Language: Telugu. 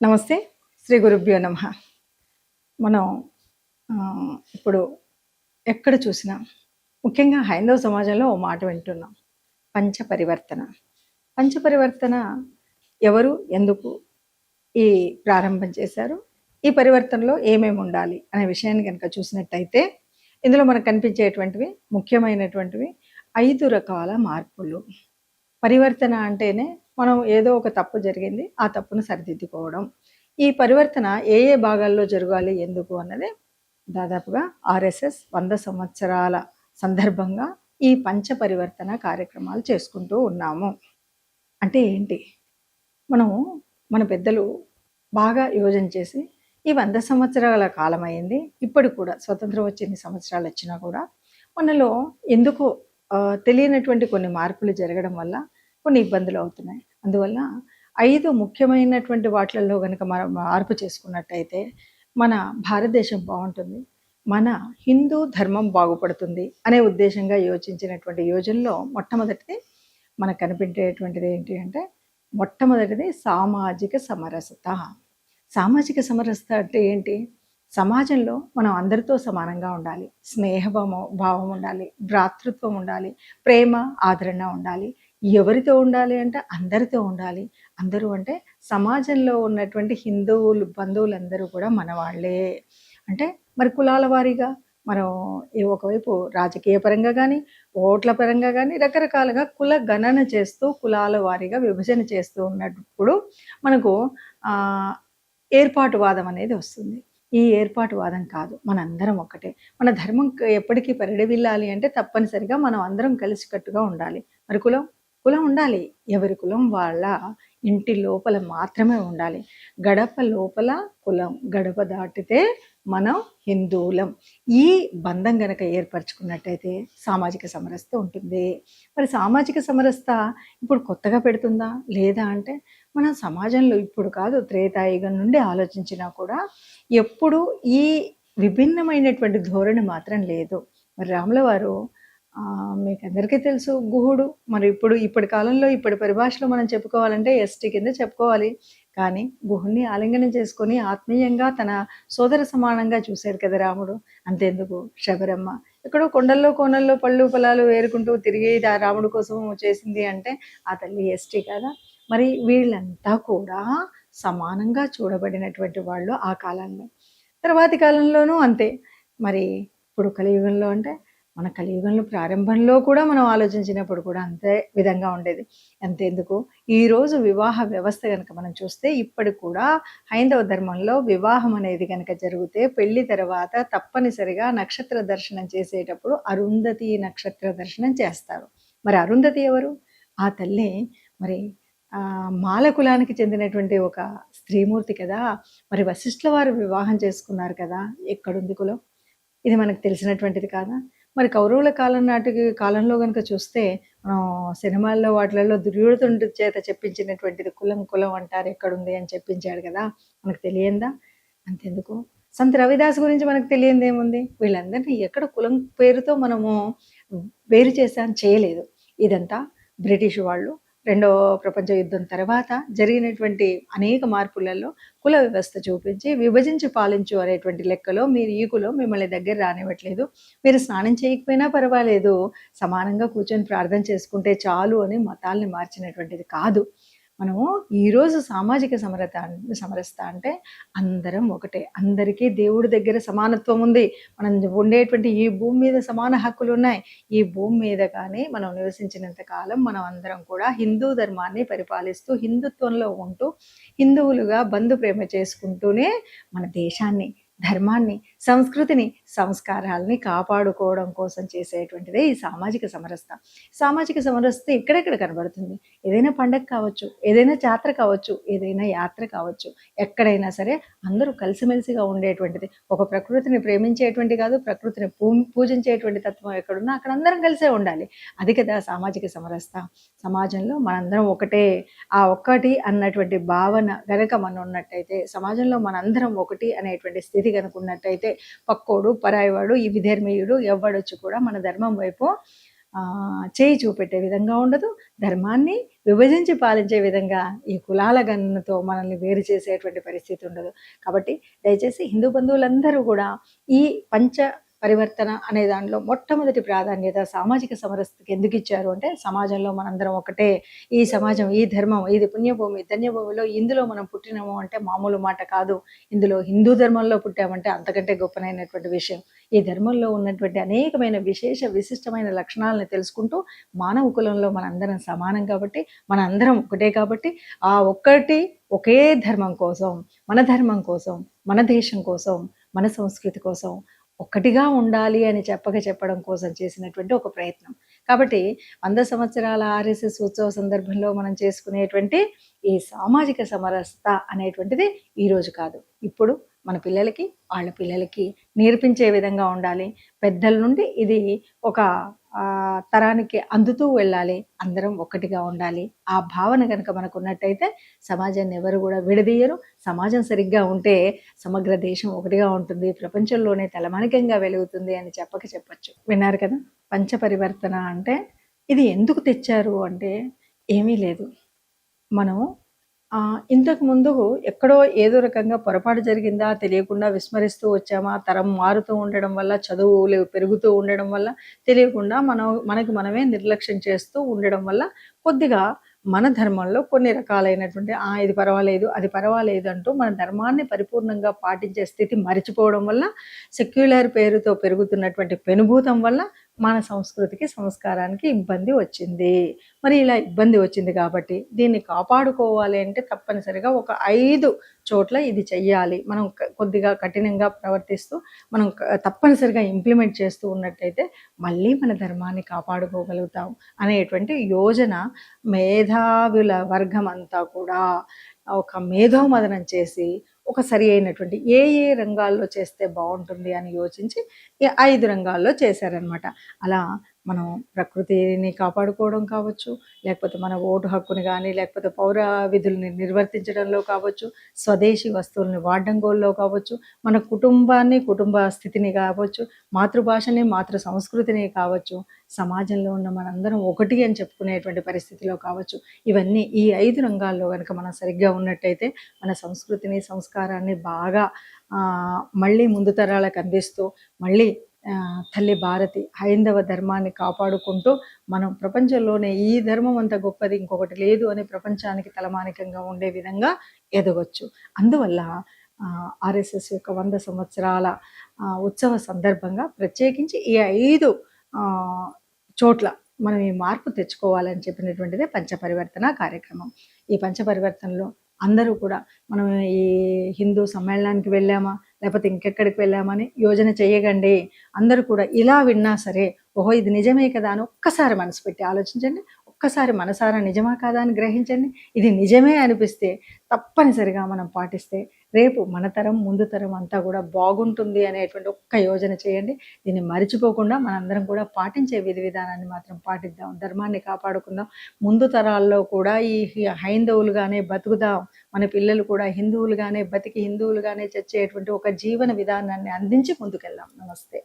నమస్తే. శ్రీ గురుభ్యో నమః. మనం ఇప్పుడు ఎక్కడ చూసినా ముఖ్యంగా హైందవ సమాజంలో ఓ మాట వింటున్నాం. పంచపరివర్తన. పంచపరివర్తన ఎవరు, ఎందుకు ఈ ప్రారంభం చేశారు? ఈ పరివర్తనలో ఏమేమి ఉండాలి అనే విషయాన్ని గనక చూసినట్టయితే ఇందులో మనకు కనిపించేటువంటివి ముఖ్యమైనటువంటివి 5 రకాల మార్పులు. పరివర్తన అంటేనే మనం ఏదో ఒక తప్పు జరిగింది, ఆ తప్పును సరిదిద్దుకోవడం. ఈ పరివర్తన ఏ ఏ భాగాల్లో జరగాలి, ఎందుకు అన్నది దాదాపుగా ఆర్ఎస్ఎస్ 100 సంవత్సరాల సందర్భంగా ఈ పంచ పరివర్తన కార్యక్రమాలు చేసుకుంటూ ఉన్నాము. అంటే ఏంటి? మనము మన పెద్దలు బాగా యోజన చేసి ఈ 100 సంవత్సరాల కాలం అయింది, ఇప్పటికి కూడా స్వతంత్రం వచ్చి ఎన్ని సంవత్సరాలు వచ్చినా కూడా మనలో ఎందుకో తెలియనటువంటి కొన్ని మార్పులు జరగడం వల్ల కొన్ని ఇబ్బందులు అవుతున్నాయి. అందువల్ల 5 ముఖ్యమైనటువంటి వాటిల్లో కనుక మనం మార్పు చేసుకున్నట్టయితే మన భారతదేశం బాగుంటుంది, మన హిందూ ధర్మం బాగుపడుతుంది అనే ఉద్దేశంగా యోచించినటువంటి యోజనలో మొట్టమొదటిది మనకు కనిపించేటువంటిది ఏంటి అంటే, మొట్టమొదటిది సామాజిక సమరసత. సామాజిక సమరసత అంటే ఏంటి? సమాజంలో మనం అందరితో సమానంగా ఉండాలి, భావం ఉండాలి, భ్రాతృత్వం ఉండాలి, ప్రేమ ఆదరణ ఉండాలి. ఎవరితో ఉండాలి అంటే అందరితో ఉండాలి. అందరూ అంటే సమాజంలో ఉన్నటువంటి హిందువులు బంధువులందరూ కూడా మన వాళ్ళే. అంటే మరి కులాల వారీగా మనం ఒకవైపు రాజకీయ పరంగా కానీ, ఓట్ల పరంగా కానీ రకరకాలుగా కుల గణన చేస్తూ కులాల వారీగా విభజన చేస్తూ ఉన్నప్పుడు మనకు ఏర్పాటువాదం అనేది వస్తుంది. ఈ ఏర్పాటువాదం కాదు, మనందరం ఒకటే. మన ధర్మం ఎప్పటికీ పరిడవిల్లాలి అంటే తప్పనిసరిగా మనం అందరం కలిసికట్టుగా ఉండాలి. మరి కులం ఉండాలి, ఎవరి కులం వాళ్ళ ఇంటి లోపల మాత్రమే ఉండాలి. గడప లోపల కులం, గడప దాటితే మనం హిందువులం. ఈ బంధం గనక ఏర్పరచుకున్నట్టయితే సామాజిక సమరసత ఉంటుంది. మరి సామాజిక సమరసత ఇప్పుడు కొత్తగా పెడుతుందా లేదా అంటే, మన సమాజంలో ఇప్పుడు కాదు, త్రేతాయుగం నుండి ఆలోచించినా కూడా ఎప్పుడు ఈ విభిన్నమైనటువంటి ధోరణి మాత్రం లేదు. మరి రాముల వారు మీకు అందరికీ తెలుసు గుహుడు. మరి ఇప్పటి కాలంలో ఇప్పటి పరిభాషలో మనం చెప్పుకోవాలంటే ఎస్టీ కింద చెప్పుకోవాలి. కానీ గుహుడిని ఆలింగనం చేసుకొని ఆత్మీయంగా తన సోదర సమానంగా చూశారు కదా రాముడు. అంతేందుకు శబరమ్మ ఎక్కడో కొండల్లో కోనల్లో పళ్ళు పొలాలు వేరుకుంటూ తిరిగి రాముడు కోసం చేసింది అంటే ఆ తల్లి ఎస్టీ కదా. మరి వీళ్ళంతా కూడా సమానంగా చూడబడినటువంటి వాళ్ళు ఆ కాలంలో. తర్వాతి కాలంలోనూ అంతే. మరి ఇప్పుడు కలియుగంలో అంటే మన కలియుగంలో ప్రారంభంలో కూడా మనం ఆలోచించినప్పుడు కూడా అంతే విధంగా ఉండేది. అంతేందుకు ఈరోజు వివాహ వ్యవస్థ కనుక మనం చూస్తే ఇప్పటికి కూడా హైందవ ధర్మంలో వివాహం అనేది కనుక జరిగితే పెళ్లి తర్వాత తప్పనిసరిగా నక్షత్ర దర్శనం చేసేటప్పుడు అరుంధతి నక్షత్ర దర్శనం చేస్తారు. మరి అరుంధతి ఎవరు? ఆ తల్లి మరి మాల కులానికి చెందినటువంటి ఒక స్త్రీమూర్తి కదా. మరి వశిష్ఠుల వారు వివాహం చేసుకున్నారు కదా. ఎక్కడుంది కులం? ఇది మనకు తెలిసినటువంటిది కాదా? మరి కౌరవుల కాలంలో కనుక చూస్తే మనం సినిమాల్లో వాటిలలో దుర్యోధనుడి చేత చెప్పించినటువంటిది కులం అంటారు ఎక్కడుంది అని చెప్పించాడు కదా. మనకు తెలియందా? అంతెందుకు సంత రవిదాస్ గురించి మనకు తెలియంది ఏముంది? వీళ్ళందరినీ ఎక్కడ కులం పేరుతో మనము వేరు చేయలేదు. ఇదంతా బ్రిటిష్ వాళ్ళు రెండవ ప్రపంచ యుద్ధం తర్వాత జరిగినటువంటి అనేక మార్పులలో కుల వ్యవస్థ చూపించి విభజించి పాలించు అనేటువంటి లెక్కలో మీరు ఈ కులం మిమ్మల్ని దగ్గర రానివ్వట్లేదు, మీరు స్నానం చేయకపోయినా పర్వాలేదు, సమానంగా కూర్చొని ప్రార్థన చేసుకుంటే చాలు అని మతాల్ని మార్చినటువంటిది కాదు. మనము ఈరోజు సామాజిక సమరసత అంటే అందరం ఒకటే, అందరికీ దేవుడి దగ్గర సమానత్వం ఉంది, మనం ఉండేటువంటి ఈ భూమి మీద సమాన హక్కులు ఉన్నాయి. ఈ భూమి మీద కానీ మనం నివసించినంత కాలం మనం అందరం కూడా హిందూ ధర్మాన్ని పరిపాలిస్తూ హిందుత్వంలో ఉంటూ హిందువులుగా బంధు ప్రేమ చేసుకుంటూనే మన దేశాన్ని, ధర్మాన్ని, సంస్కృతిని, సంస్కారాలని కాపాడుకోవడం కోసం చేసేటువంటిదే ఈ సామాజిక సమరసత. సామాజిక సమరసత ఎక్కడెక్కడ కనబడుతుంది? ఏదైనా పండగ కావచ్చు, ఏదైనా జాతర కావచ్చు, ఏదైనా యాత్ర కావచ్చు, ఎక్కడైనా సరే అందరూ కలిసిమెలిసిగా ఉండేటువంటిది. ఒక ప్రకృతిని ప్రేమించేటువంటి కాదు, ప్రకృతిని పూజించేటువంటి తత్వం ఎక్కడున్నా అక్కడ అందరం కలిసే ఉండాలి. అది కదా సామాజిక సమరసత. సమాజంలో మనందరం ఒకటే, ఆ ఒక్కటి అన్నటువంటి భావన గనక మనం ఉన్నట్టయితే, సమాజంలో మనందరం ఒకటి అనేటువంటి స్థితి కనుకున్నట్టయితే పక్కోడు పరాయివాడు ఈ విధర్మీయుడు ఎవ్వడొచ్చి కూడా మన ధర్మం వైపు చేయి చూపెట్టే విధంగా ఉండదు. ధర్మాన్ని విభజించి పాలించే విధంగా ఈ కులాల గణనతో మనల్ని వేరు చేసేటువంటి పరిస్థితి ఉండదు. కాబట్టి దయచేసి హిందూ బంధువులందరూ కూడా ఈ పంచ పరివర్తన అనే దాంట్లో మొట్టమొదటి ప్రాధాన్యత సామాజిక సమరసతకి ఎందుకు ఇచ్చారు అంటే, సమాజంలో మనందరం ఒకటే, ఈ సమాజం, ఈ ధర్మం, ఇది పుణ్యభూమి, ధన్యభూమిలో ఇందులో మనం పుట్టినాము అంటే మామూలు మాట కాదు. ఇందులో హిందూ ధర్మంలో పుట్టామంటే అంతకంటే గొప్పనైనటువంటి విషయం. ఈ ధర్మంలో ఉన్నటువంటి అనేకమైన విశేష విశిష్టమైన లక్షణాలను తెలుసుకుంటూ, మానవ కులంలో మనందరం సమానం కాబట్టి, మనందరం ఒకటే కాబట్టి, ఆ ఒక్కటి ఒకే ధర్మం కోసం, మన ధర్మం కోసం, మన దేశం కోసం, మన సంస్కృతి కోసం ఒక్కటిగా ఉండాలి అని చెప్పడం కోసం చేసినటువంటి ఒక ప్రయత్నం. కాబట్టి 100 సంవత్సరాల ఆర్ఎస్ఎస్ ఉత్సవ సందర్భంలో మనం చేసుకునేటువంటి ఈ సామాజిక సమరసత అనేటువంటిది ఈరోజు కాదు, ఇప్పుడు మన పిల్లలకి, వాళ్ళ పిల్లలకి నేర్పించే విధంగా ఉండాలి. పెద్దల నుండి ఇది ఒక తరానికి అందుతూ వెళ్ళాలి. అందరం ఒక్కటిగా ఉండాలి. ఆ భావన కనుక మనకు ఉన్నట్టయితే సమాజాన్ని ఎవరు కూడా విడదీయరు. సమాజం సరిగ్గా ఉంటే సమగ్ర దేశం ఒకటిగా ఉంటుంది, ప్రపంచంలోనే తలమానికంగా వెలుగుతుంది అని చెప్పొచ్చు. విన్నారు కదా. పంచపరివర్తన అంటే ఇది ఎందుకు తెచ్చారు అంటే ఏమీ లేదు. మనం ఇంతకు ముందు ఎక్కడో ఏదో రకంగా పొరపాటు జరిగిందా, తెలియకుండా విస్మరిస్తూ వచ్చామా, తరం మారుతూ ఉండడం వల్ల, చదువులు పెరుగుతూ ఉండడం వల్ల తెలియకుండా మనకి మనమే నిర్లక్ష్యం చేస్తూ ఉండడం వల్ల కొద్దిగా మన ధర్మంలో కొన్ని రకాలైనటువంటి ఇది పర్వాలేదు, అది పర్వాలేదు అంటూ మన ధర్మాన్ని పరిపూర్ణంగా పాటించే స్థితి మరిచిపోవడం వల్ల, సెక్యులర్ పేరుతో పెరుగుతున్నటువంటి పెనుభూతం వల్ల మన సంస్కృతికి, సంస్కారానికి ఇబ్బంది వచ్చింది. మరి ఇలా ఇబ్బంది వచ్చింది కాబట్టి దీన్ని కాపాడుకోవాలి అంటే తప్పనిసరిగా ఒక 5 చోట్ల ఇది చెయ్యాలి. మనం కొద్దిగా కఠినంగా ప్రవర్తిస్తూ మనం తప్పనిసరిగా ఇంప్లిమెంట్ చేస్తూ ఉన్నట్టయితే మళ్ళీ మన ధర్మాన్ని కాపాడుకోగలుగుతాం అనేటువంటి యోజన మేధావుల వర్గం అంతా కూడా ఒక మేధోమదనం చేసి ఒక సరి అయినటువంటి ఏ రంగాల్లో చేస్తే బాగుంటుంది అని యోచించి 5 రంగాల్లో చేశారనమాట. అలా మనం ప్రకృతిని కాపాడుకోవడం కావచ్చు, లేకపోతే మన ఓటు హక్కుని కానీ, లేకపోతే పౌర విధుల్ని నిర్వర్తించడంలో కావచ్చు, స్వదేశీ వస్తువుల్ని వాడడంలో కావచ్చు, మన కుటుంబాన్ని, కుటుంబ స్థితిని కావచ్చు, మాతృభాషని, మాతృ సంస్కృతిని కావచ్చు, సమాజంలో ఉన్న మనందరం ఒకటి అని చెప్పుకునేటువంటి పరిస్థితిలో కావచ్చు, ఇవన్నీ ఈ 5 రంగాల్లో కనుక మనం సరిగ్గా ఉన్నట్టయితే మన సంస్కృతిని, సంస్కారాన్ని బాగా మళ్ళీ ముందు తరాలకు అందిస్తూ, మళ్ళీ తల్లి భారతి హైందవ ధర్మాన్ని కాపాడుకుంటూ మనం ప్రపంచంలోనే ఈ ధర్మం అంత గొప్పది ఇంకొకటి లేదు అని ప్రపంచానికి తలమానికంగా ఉండే విధంగా ఎదగొచ్చు. అందువల్ల ఆర్ఎస్ఎస్ యొక్క 100 సంవత్సరాల ఉత్సవ సందర్భంగా ప్రత్యేకించి ఈ 5 చోట్ల మనం ఈ మార్పు తెచ్చుకోవాలని చెప్పినటువంటిదే పంచపరివర్తన కార్యక్రమం. ఈ పంచపరివర్తనలో అందరూ కూడా మనం ఈ హిందూ సమ్మేళనానికి వెళ్ళామా, లేకపోతే ఇంకెక్కడికి వెళ్ళామని యోజన చేయకండి. అందరూ కూడా ఇలా విన్నా సరే, ఓహో ఇది నిజమే కదా అని ఒక్కసారి మనసు పెట్టి ఆలోచించండి. ఒక్కసారి మనసారా నిజమా కాదా అని గ్రహించండి. ఇది నిజమే అనిపిస్తే తప్పనిసరిగా మనం పాటిస్తే రేపు మన తరం, ముందు తరం అంతా కూడా బాగుంటుంది అనేటువంటి ఒక్క యోజన చేయండి. దీన్ని మరిచిపోకుండా మనందరం కూడా పాటించే విధి విధానాన్ని మాత్రం పాటిద్దాం. ధర్మాన్ని కాపాడుకుందాం. ముందు తరాల్లో కూడా ఈ హైందవులుగానే బతుకుదాం. మన పిల్లలు కూడా హిందువులుగానే బతికి హిందువులుగానే చచ్చేటువంటి ఒక జీవన విధానాన్ని అందించి ముందుకెళ్దాం. నమస్తే.